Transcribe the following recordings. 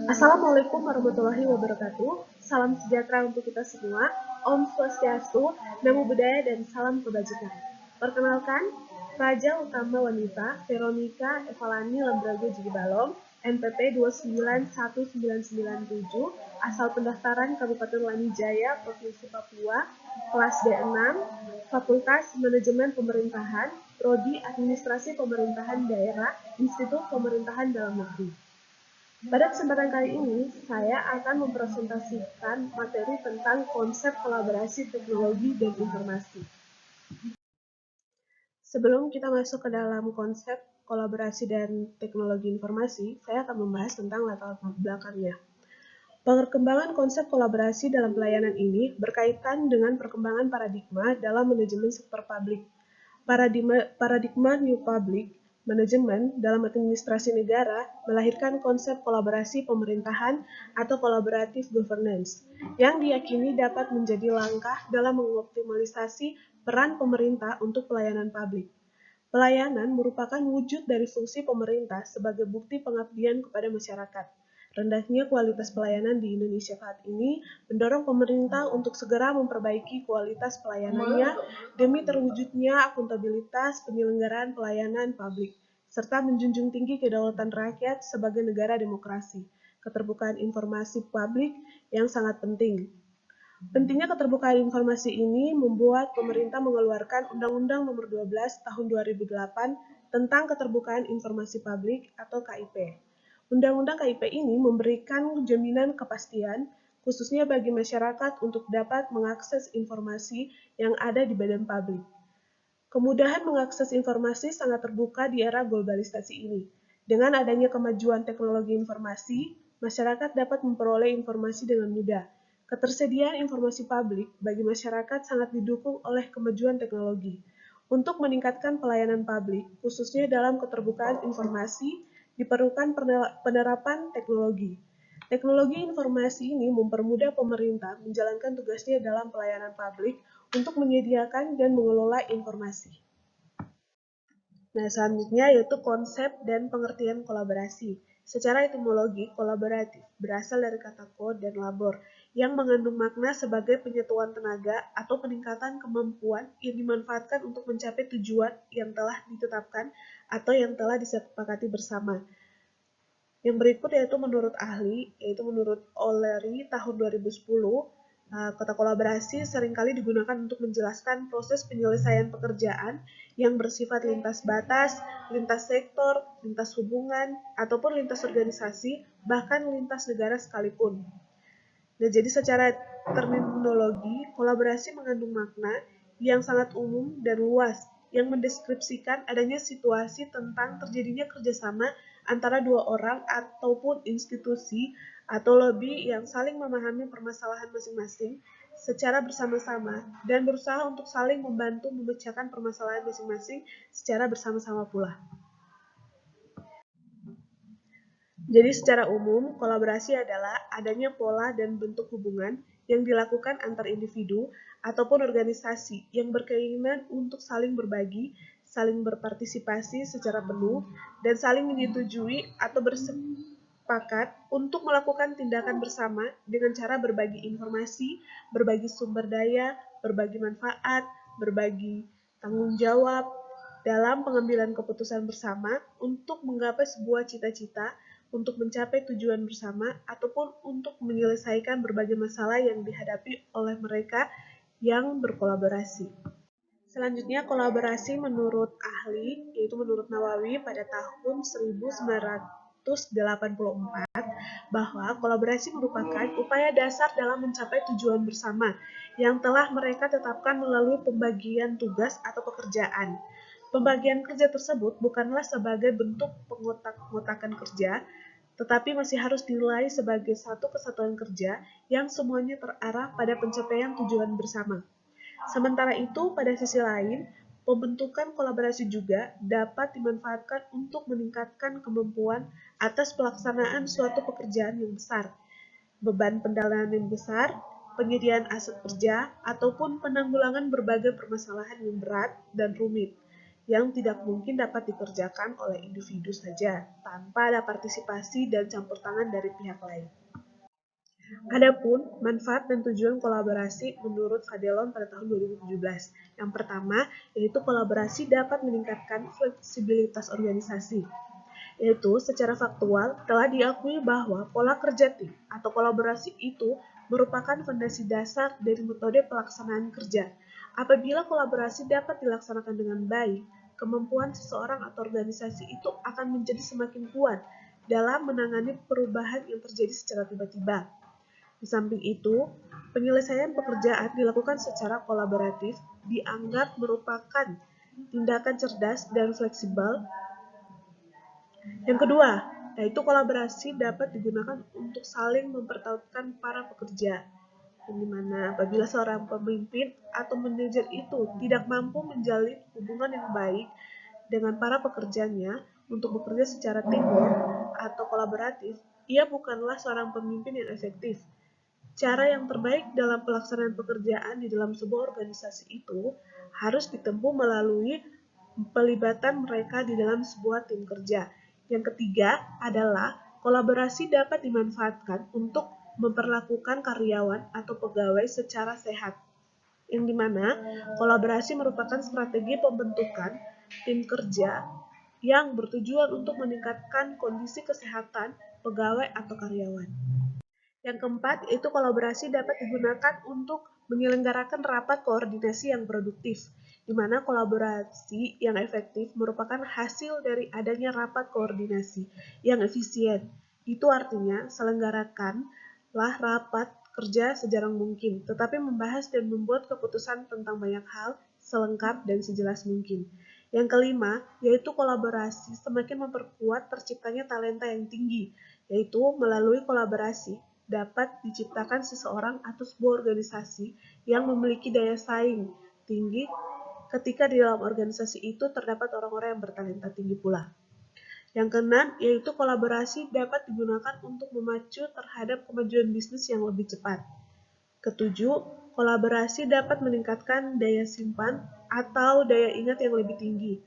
Assalamualaikum warahmatullahi wabarakatuh. Salam sejahtera untuk kita semua. Om Swastiastu, Namo Buddhaya, dan salam kebajikan. Perkenalkan, Raja Utama Wanita Veronica Evalani Lembrago Jigibalong, NPP 291997, asal pendaftaran Kabupaten Lanijaya, Provinsi Papua, kelas D6, Fakultas Manajemen Pemerintahan, Prodi Administrasi Pemerintahan Daerah, Institut Pemerintahan Dalam Negeri. Pada kesempatan kali ini, saya akan mempresentasikan materi tentang konsep kolaborasi teknologi dan informasi. Sebelum kita masuk ke dalam konsep kolaborasi dan teknologi informasi, saya akan membahas tentang latar belakangnya. Perkembangan konsep kolaborasi dalam pelayanan ini berkaitan dengan perkembangan paradigma dalam manajemen sektor publik. Paradigma New Public Management dalam administrasi negara melahirkan konsep kolaborasi pemerintahan atau collaborative governance yang diyakini dapat menjadi langkah dalam mengoptimalisasi peran pemerintah untuk pelayanan publik. Pelayanan merupakan wujud dari fungsi pemerintah sebagai bukti pengabdian kepada masyarakat. Rendahnya kualitas pelayanan di Indonesia saat ini mendorong pemerintah untuk segera memperbaiki kualitas pelayanannya demi terwujudnya akuntabilitas penyelenggaraan pelayanan publik, serta menjunjung tinggi kedaulatan rakyat sebagai negara demokrasi. Keterbukaan informasi publik yang sangat penting. Pentingnya keterbukaan informasi ini membuat pemerintah mengeluarkan Undang-Undang Nomor 12 Tahun 2008 tentang Keterbukaan Informasi Publik atau KIP. Undang-undang KIP ini memberikan jaminan kepastian, khususnya bagi masyarakat untuk dapat mengakses informasi yang ada di badan publik. Kemudahan mengakses informasi sangat terbuka di era globalisasi ini. Dengan adanya kemajuan teknologi informasi, masyarakat dapat memperoleh informasi dengan mudah. Ketersediaan informasi publik bagi masyarakat sangat didukung oleh kemajuan teknologi. Untuk meningkatkan pelayanan publik, khususnya dalam keterbukaan informasi, diperlukan penerapan teknologi. Teknologi informasi ini mempermudah pemerintah menjalankan tugasnya dalam pelayanan publik untuk menyediakan dan mengelola informasi. Nah, selanjutnya yaitu konsep dan pengertian kolaborasi. Secara etimologi, kolaboratif berasal dari kata ko dan labor, yang mengandung makna sebagai penyatuan tenaga atau peningkatan kemampuan yang dimanfaatkan untuk mencapai tujuan yang telah ditetapkan atau yang telah disepakati bersama. Yang berikut yaitu menurut O'Leary tahun 2010, kata kolaborasi seringkali digunakan untuk menjelaskan proses penyelesaian pekerjaan yang bersifat lintas batas, lintas sektor, lintas hubungan, ataupun lintas organisasi, bahkan lintas negara sekalipun. Nah, jadi secara terminologi, kolaborasi mengandung makna yang sangat umum dan luas, yang mendeskripsikan adanya situasi tentang terjadinya kerjasama antara dua orang ataupun institusi atau lobby yang saling memahami permasalahan masing-masing secara bersama-sama dan berusaha untuk saling membantu memecahkan permasalahan masing-masing secara bersama-sama pula. Jadi secara umum, kolaborasi adalah adanya pola dan bentuk hubungan yang dilakukan antar individu ataupun organisasi yang berkeinginan untuk saling berbagi, saling berpartisipasi secara penuh, dan saling menyetujui atau bersepakat untuk melakukan tindakan bersama dengan cara berbagi informasi, berbagi sumber daya, berbagi manfaat, berbagi tanggung jawab dalam pengambilan keputusan bersama untuk menggapai sebuah cita-cita, untuk mencapai tujuan bersama, ataupun untuk menyelesaikan berbagai masalah yang dihadapi oleh mereka yang berkolaborasi. Selanjutnya, kolaborasi menurut ahli, yaitu menurut Nawawi pada tahun 1984, bahwa kolaborasi merupakan upaya dasar dalam mencapai tujuan bersama yang telah mereka tetapkan melalui pembagian tugas atau pekerjaan. Pembagian kerja tersebut bukanlah sebagai bentuk pengotak-ngotakan kerja, tetapi masih harus dinilai sebagai satu kesatuan kerja yang semuanya terarah pada pencapaian tujuan bersama. Sementara itu, pada sisi lain, pembentukan kolaborasi juga dapat dimanfaatkan untuk meningkatkan kemampuan atas pelaksanaan suatu pekerjaan yang besar, beban pendanaan yang besar, penyediaan aset kerja, ataupun penanggulangan berbagai permasalahan yang berat dan rumit. yang tidak mungkin dapat dikerjakan oleh individu saja tanpa ada partisipasi dan campur tangan dari pihak lain. Adapun manfaat dan tujuan kolaborasi menurut Fadelon pada tahun 2017. Yang pertama, yaitu kolaborasi dapat meningkatkan fleksibilitas organisasi. Yaitu secara faktual telah diakui bahwa pola kerja tim atau kolaborasi itu merupakan fondasi dasar dari metode pelaksanaan kerja. Apabila kolaborasi dapat dilaksanakan dengan baik, kemampuan seseorang atau organisasi itu akan menjadi semakin kuat dalam menangani perubahan yang terjadi secara tiba-tiba. Di samping itu, penyelesaian pekerjaan dilakukan secara kolaboratif dianggap merupakan tindakan cerdas dan fleksibel. Yang kedua, yaitu kolaborasi dapat digunakan untuk saling mempertahankan para pekerja, yang dimana apabila seorang pemimpin atau manajer itu tidak mampu menjalin hubungan yang baik dengan para pekerjanya untuk bekerja secara teamwork atau kolaboratif, ia bukanlah seorang pemimpin yang efektif. Cara yang terbaik dalam pelaksanaan pekerjaan di dalam sebuah organisasi itu harus ditempuh melalui pelibatan mereka di dalam sebuah tim kerja. Yang ketiga adalah kolaborasi dapat dimanfaatkan untuk memperlakukan karyawan atau pegawai secara sehat, yang dimana kolaborasi merupakan strategi pembentukan tim kerja yang bertujuan untuk meningkatkan kondisi kesehatan pegawai atau karyawan. Yang keempat, yaitu kolaborasi dapat digunakan untuk menyelenggarakan rapat koordinasi yang produktif, di mana kolaborasi yang efektif merupakan hasil dari adanya rapat koordinasi yang efisien. Itu artinya, selenggarakanlah rapat kerja sejarang mungkin, tetapi membahas dan membuat keputusan tentang banyak hal selengkap dan sejelas mungkin. Yang kelima, yaitu kolaborasi semakin memperkuat terciptanya talenta yang tinggi, yaitu melalui kolaborasi dapat diciptakan seseorang atau sebuah organisasi yang memiliki daya saing tinggi ketika di dalam organisasi itu terdapat orang-orang yang bertalenta tinggi pula. Yang keenam, yaitu kolaborasi dapat digunakan untuk memacu terhadap kemajuan bisnis yang lebih cepat. Ketujuh, kolaborasi dapat meningkatkan daya simpan atau daya ingat yang lebih tinggi.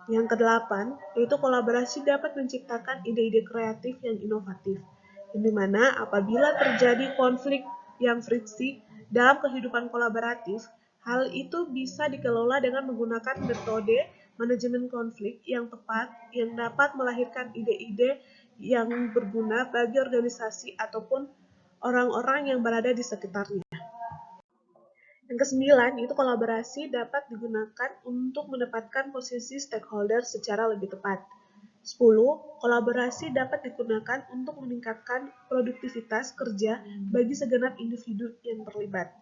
Yang kedelapan, yaitu kolaborasi dapat menciptakan ide-ide kreatif yang inovatif, yang dimana apabila terjadi konflik yang friksi dalam kehidupan kolaboratif, hal itu bisa dikelola dengan menggunakan metode manajemen konflik yang tepat yang dapat melahirkan ide-ide yang berguna bagi organisasi ataupun orang-orang yang berada di sekitarnya. Yang kesembilan, itu kolaborasi dapat digunakan untuk menempatkan posisi stakeholder secara lebih tepat. 10. Kolaborasi dapat digunakan untuk meningkatkan produktivitas kerja bagi segenap individu yang terlibat.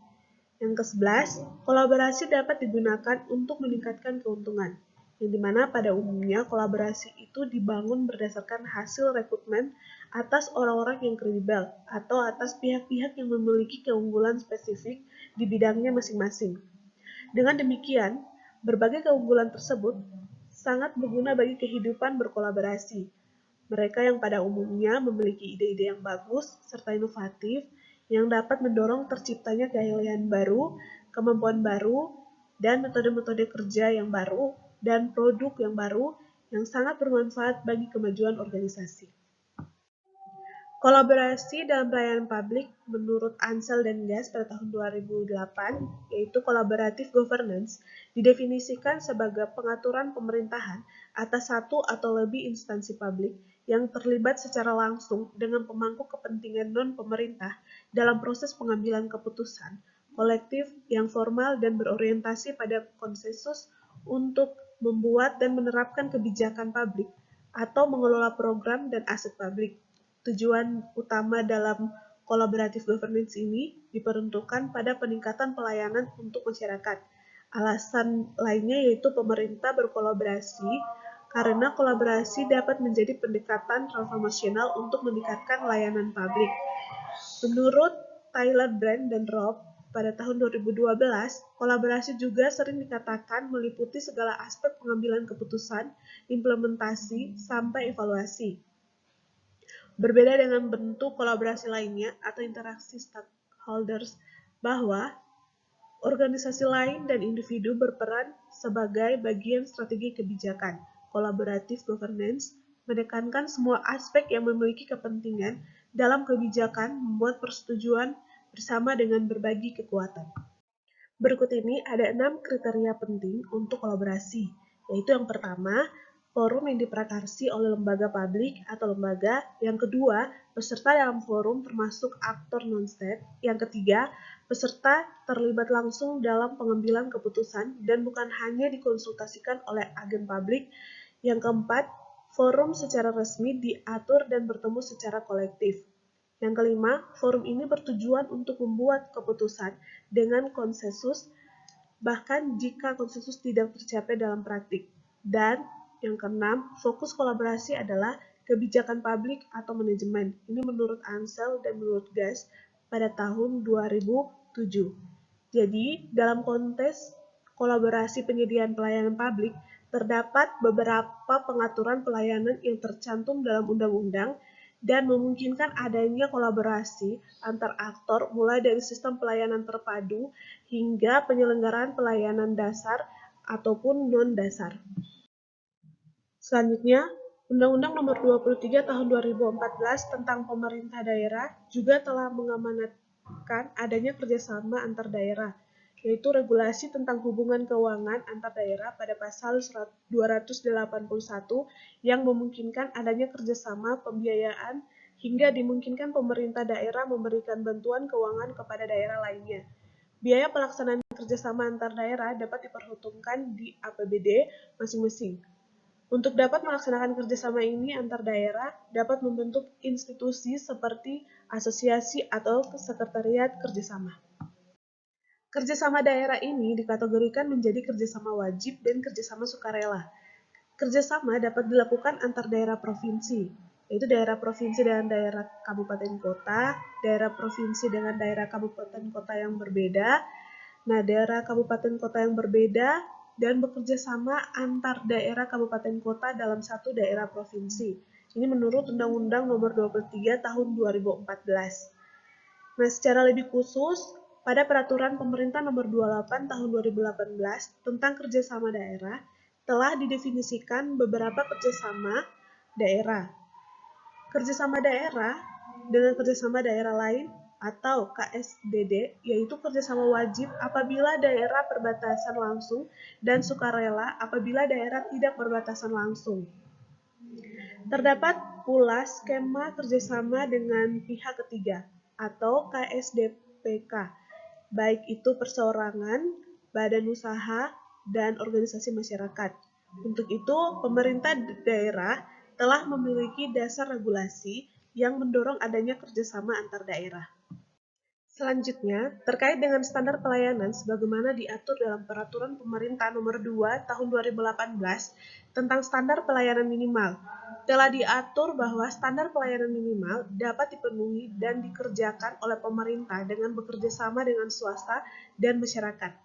Yang ke-11, kolaborasi dapat digunakan untuk meningkatkan keuntungan, yang dimana pada umumnya kolaborasi itu dibangun berdasarkan hasil rekrutmen atas orang-orang yang kredibel atau atas pihak-pihak yang memiliki keunggulan spesifik di bidangnya masing-masing. Dengan demikian, berbagai keunggulan tersebut sangat berguna bagi kehidupan berkolaborasi. Mereka yang pada umumnya memiliki ide-ide yang bagus serta inovatif yang dapat mendorong terciptanya keahlian baru, kemampuan baru, dan metode-metode kerja yang baru dan produk yang baru yang sangat bermanfaat bagi kemajuan organisasi. Kolaborasi dalam pelayanan publik menurut Ansel dan Gas pada tahun 2008, yaitu collaborative governance, didefinisikan sebagai pengaturan pemerintahan atas satu atau lebih instansi publik yang terlibat secara langsung dengan pemangku kepentingan non-pemerintah dalam proses pengambilan keputusan kolektif yang formal dan berorientasi pada konsensus untuk membuat dan menerapkan kebijakan publik atau mengelola program dan aset publik. Tujuan utama dalam collaborative governance ini diperuntukkan pada peningkatan pelayanan untuk masyarakat. Alasan lainnya yaitu pemerintah berkolaborasi karena kolaborasi dapat menjadi pendekatan transformasional untuk meningkatkan layanan publik. Menurut Tyler Brand dan Robb, pada tahun 2012, kolaborasi juga sering dikatakan meliputi segala aspek pengambilan keputusan, implementasi, sampai evaluasi. Berbeda dengan bentuk kolaborasi lainnya atau interaksi stakeholders, bahwa Organisasi lain dan individu berperan sebagai bagian strategi kebijakan. Collaborative governance menekankan semua aspek yang memiliki kepentingan dalam kebijakan membuat persetujuan bersama dengan berbagi kekuatan. Berikut ini ada 6 kriteria penting untuk kolaborasi, yaitu yang pertama, forum yang diprakarsi oleh lembaga publik atau lembaga. Yang kedua, peserta dalam forum termasuk aktor non-state. Yang ketiga, peserta terlibat langsung dalam pengambilan keputusan dan bukan hanya dikonsultasikan oleh agen publik. Yang keempat, forum secara resmi diatur dan bertemu secara kolektif. Yang kelima, forum ini bertujuan untuk membuat keputusan dengan konsensus, bahkan jika konsensus tidak tercapai dalam praktik. Dan yang keenam, fokus kolaborasi adalah kebijakan publik atau manajemen. Ini menurut Ansel dan menurut Gas pada tahun 2007. Jadi, dalam konteks kolaborasi penyediaan pelayanan publik, terdapat beberapa pengaturan pelayanan yang tercantum dalam undang-undang dan memungkinkan adanya kolaborasi antar aktor mulai dari sistem pelayanan terpadu hingga penyelenggaraan pelayanan dasar ataupun non-dasar. Selanjutnya, Undang-Undang Nomor 23 Tahun 2014 tentang Pemerintah Daerah juga telah mengamanatkan adanya kerjasama antar daerah, yaitu regulasi tentang hubungan keuangan antar daerah pada pasal 281 yang memungkinkan adanya kerjasama pembiayaan hingga dimungkinkan pemerintah daerah memberikan bantuan keuangan kepada daerah lainnya. Biaya pelaksanaan kerjasama antar daerah dapat diperhitungkan di APBD masing-masing. Untuk dapat melaksanakan kerjasama ini antar daerah dapat membentuk institusi seperti asosiasi atau sekretariat kerjasama. Kerjasama daerah ini dikategorikan menjadi kerjasama wajib dan kerjasama sukarela. Kerjasama dapat dilakukan antar daerah provinsi, yaitu daerah provinsi dengan daerah kabupaten kota, daerah provinsi dengan daerah kabupaten kota yang berbeda. Nah, daerah kabupaten kota yang berbeda dan bekerja sama antar daerah kabupaten kota dalam satu daerah provinsi. Ini menurut Undang-Undang Nomor 23 Tahun 2014. Nah, secara lebih khusus, pada Peraturan Pemerintah Nomor 28 Tahun 2018 tentang kerjasama daerah, telah didefinisikan beberapa kerjasama daerah. Kerjasama daerah dengan kerjasama daerah lain atau KSDD, yaitu kerjasama wajib apabila daerah berbatasan langsung dan sukarela apabila daerah tidak berbatasan langsung. Terdapat pula skema kerjasama dengan pihak ketiga atau KSDPK, baik itu perseorangan, badan usaha, dan organisasi masyarakat. Untuk itu, pemerintah daerah telah memiliki dasar regulasi yang mendorong adanya kerjasama antar daerah. Selanjutnya, terkait dengan standar pelayanan sebagaimana diatur dalam Peraturan Pemerintah Nomor 2 Tahun 2018 tentang standar pelayanan minimal, telah diatur bahwa standar pelayanan minimal dapat dipenuhi dan dikerjakan oleh pemerintah dengan bekerja sama dengan swasta dan masyarakat.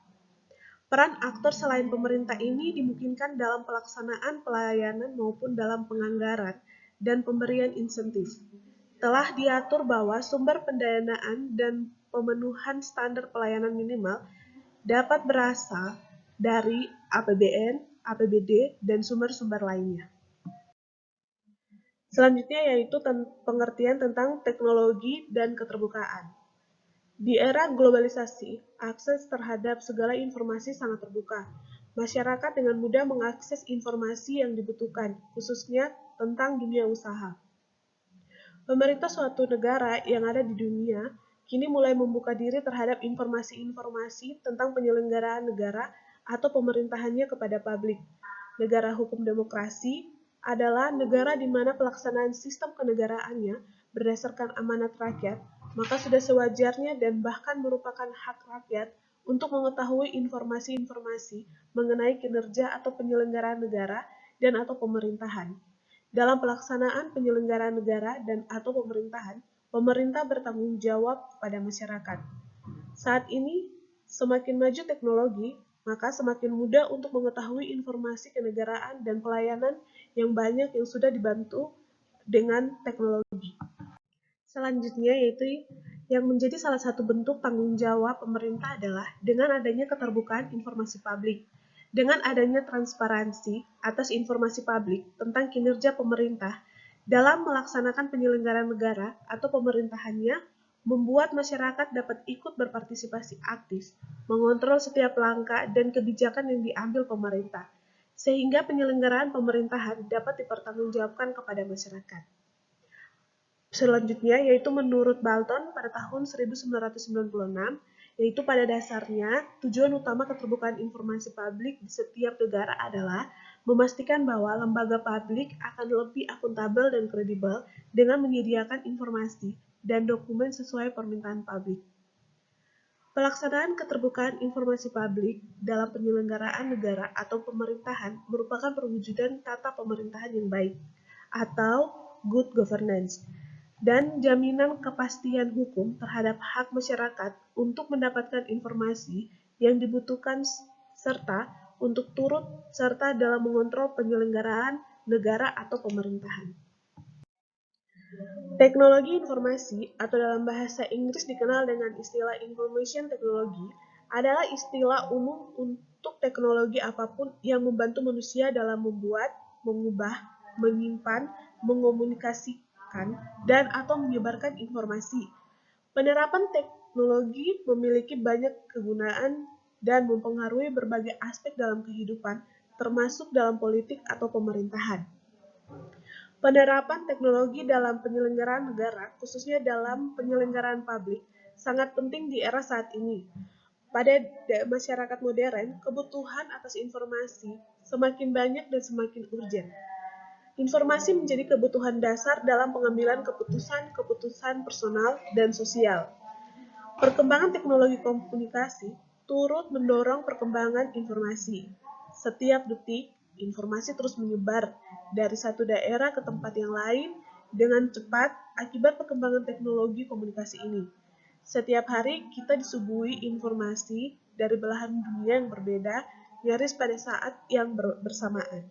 Peran aktor selain pemerintah ini dimungkinkan dalam pelaksanaan pelayanan maupun dalam penganggaran dan pemberian insentif. Telah diatur bahwa sumber pendanaan dan pemenuhan standar pelayanan minimal dapat berasal dari APBN, APBD, dan sumber-sumber lainnya. Selanjutnya yaitu pengertian tentang teknologi dan keterbukaan. Di era globalisasi, akses terhadap segala informasi sangat terbuka. Masyarakat dengan mudah mengakses informasi yang dibutuhkan, khususnya tentang dunia usaha. Pemerintah suatu negara yang ada di dunia kini mulai membuka diri terhadap informasi-informasi tentang penyelenggaraan negara atau pemerintahannya kepada publik. Negara hukum demokrasi adalah negara di mana pelaksanaan sistem kenegaraannya berdasarkan amanat rakyat, maka sudah sewajarnya dan bahkan merupakan hak rakyat untuk mengetahui informasi-informasi mengenai kinerja atau penyelenggaraan negara dan atau pemerintahan. Dalam pelaksanaan penyelenggaraan negara dan atau pemerintahan, pemerintah bertanggung jawab kepada masyarakat. Saat ini, semakin maju teknologi, maka semakin mudah untuk mengetahui informasi kenegaraan dan pelayanan yang banyak yang sudah dibantu dengan teknologi. Selanjutnya yaitu Yang menjadi salah satu bentuk tanggung jawab pemerintah adalah dengan adanya keterbukaan informasi publik. Dengan adanya transparansi atas informasi publik tentang kinerja pemerintah dalam melaksanakan penyelenggaraan negara atau pemerintahannya, membuat masyarakat dapat ikut berpartisipasi aktif, mengontrol setiap langkah dan kebijakan yang diambil pemerintah, sehingga penyelenggaraan pemerintahan dapat dipertanggungjawabkan kepada masyarakat. Selanjutnya, yaitu menurut Bolton pada tahun 1996, yaitu pada dasarnya tujuan utama keterbukaan informasi publik di setiap negara adalah memastikan bahwa lembaga publik akan lebih akuntabel dan kredibel dengan menyediakan informasi dan dokumen sesuai permintaan publik. Pelaksanaan keterbukaan informasi publik dalam penyelenggaraan negara atau pemerintahan merupakan perwujudan tata pemerintahan yang baik atau good governance dan jaminan kepastian hukum terhadap hak masyarakat untuk mendapatkan informasi yang dibutuhkan serta untuk turut serta dalam mengontrol penyelenggaraan negara atau pemerintahan. Teknologi informasi atau dalam bahasa Inggris dikenal dengan istilah information technology adalah istilah umum untuk teknologi apapun yang membantu manusia dalam membuat, mengubah, menyimpan, mengomunikasikan, dan atau menyebarkan informasi. Penerapan teknologi memiliki banyak kegunaan dan mempengaruhi berbagai aspek dalam kehidupan, termasuk dalam politik atau pemerintahan. Penerapan teknologi dalam penyelenggaraan negara, khususnya dalam penyelenggaraan publik, sangat penting di era saat ini. Pada masyarakat modern, kebutuhan atas informasi semakin banyak dan semakin urgent. Informasi menjadi kebutuhan dasar dalam pengambilan keputusan-keputusan personal dan sosial. Perkembangan teknologi komunikasi turut mendorong perkembangan informasi. Setiap detik, informasi terus menyebar dari satu daerah ke tempat yang lain dengan cepat akibat perkembangan teknologi komunikasi ini. Setiap hari kita disuguhi informasi dari belahan dunia yang berbeda, nyaris pada saat yang bersamaan.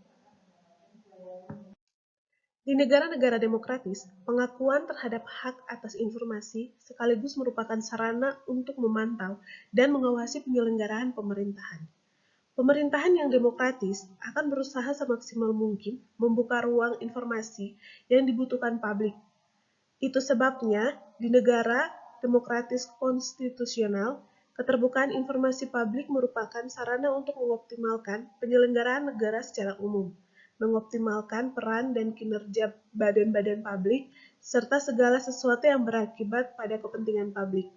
Di negara-negara demokratis, pengakuan terhadap hak atas informasi sekaligus merupakan sarana untuk memantau dan mengawasi penyelenggaraan pemerintahan. Pemerintahan yang demokratis akan berusaha semaksimal mungkin membuka ruang informasi yang dibutuhkan publik. Itu sebabnya di negara demokratis konstitusional, keterbukaan informasi publik merupakan sarana untuk mengoptimalkan penyelenggaraan negara secara umum, mengoptimalkan peran dan kinerja badan-badan publik, serta segala sesuatu yang berakibat pada kepentingan publik.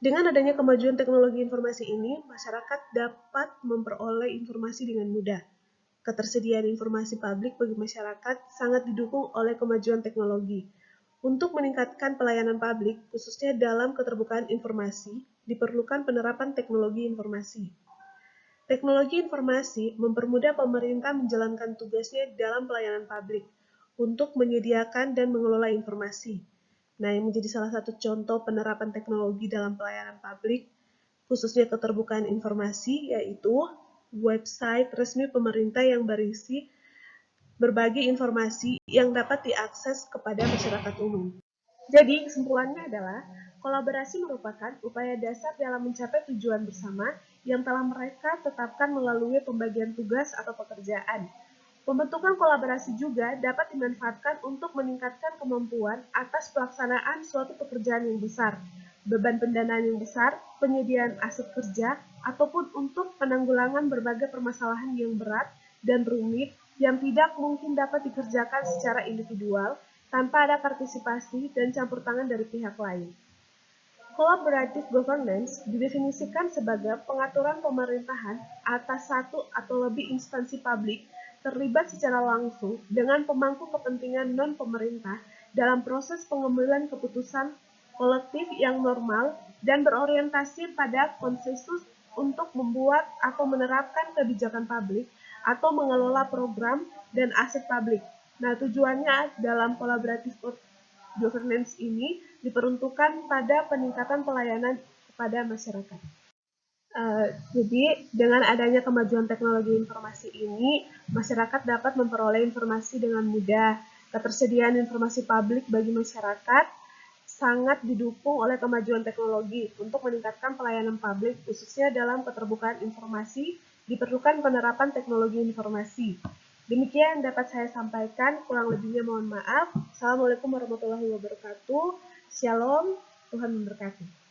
Dengan adanya kemajuan teknologi informasi ini, masyarakat dapat memperoleh informasi dengan mudah. Ketersediaan informasi publik bagi masyarakat sangat didukung oleh kemajuan teknologi. Untuk meningkatkan pelayanan publik, khususnya dalam keterbukaan informasi, diperlukan penerapan teknologi informasi. Teknologi informasi mempermudah pemerintah menjalankan tugasnya dalam pelayanan publik untuk menyediakan dan mengelola informasi. Nah, yang menjadi salah satu contoh penerapan teknologi dalam pelayanan publik, khususnya keterbukaan informasi, yaitu website resmi pemerintah yang berisi berbagai informasi yang dapat diakses kepada masyarakat umum. Jadi, kesimpulannya adalah, kolaborasi merupakan upaya dasar dalam mencapai tujuan bersama yang telah mereka tetapkan melalui pembagian tugas atau pekerjaan. Pembentukan kolaborasi juga dapat dimanfaatkan untuk meningkatkan kemampuan atas pelaksanaan suatu pekerjaan yang besar, beban pendanaan yang besar, penyediaan aset kerja, ataupun untuk penanggulangan berbagai permasalahan yang berat dan rumit yang tidak mungkin dapat dikerjakan secara individual tanpa ada partisipasi dan campur tangan dari pihak lain. Collaborative governance didefinisikan sebagai pengaturan pemerintahan atas satu atau lebih instansi publik terlibat secara langsung dengan pemangku kepentingan non-pemerintah dalam proses pengambilan keputusan kolektif yang normal dan berorientasi pada konsensus untuk membuat atau menerapkan kebijakan publik atau mengelola program dan aset publik. Nah, tujuannya dalam collaborative governance ini diperuntukkan pada peningkatan pelayanan kepada masyarakat. Jadi, dengan adanya kemajuan teknologi informasi ini, masyarakat dapat memperoleh informasi dengan mudah. Ketersediaan informasi publik bagi masyarakat sangat didukung oleh kemajuan teknologi. Untuk meningkatkan pelayanan publik, khususnya dalam keterbukaan informasi, diperlukan penerapan teknologi informasi. Demikian yang dapat saya sampaikan, kurang lebihnya mohon maaf. Assalamualaikum warahmatullahi wabarakatuh. Shalom, Tuhan memberkati.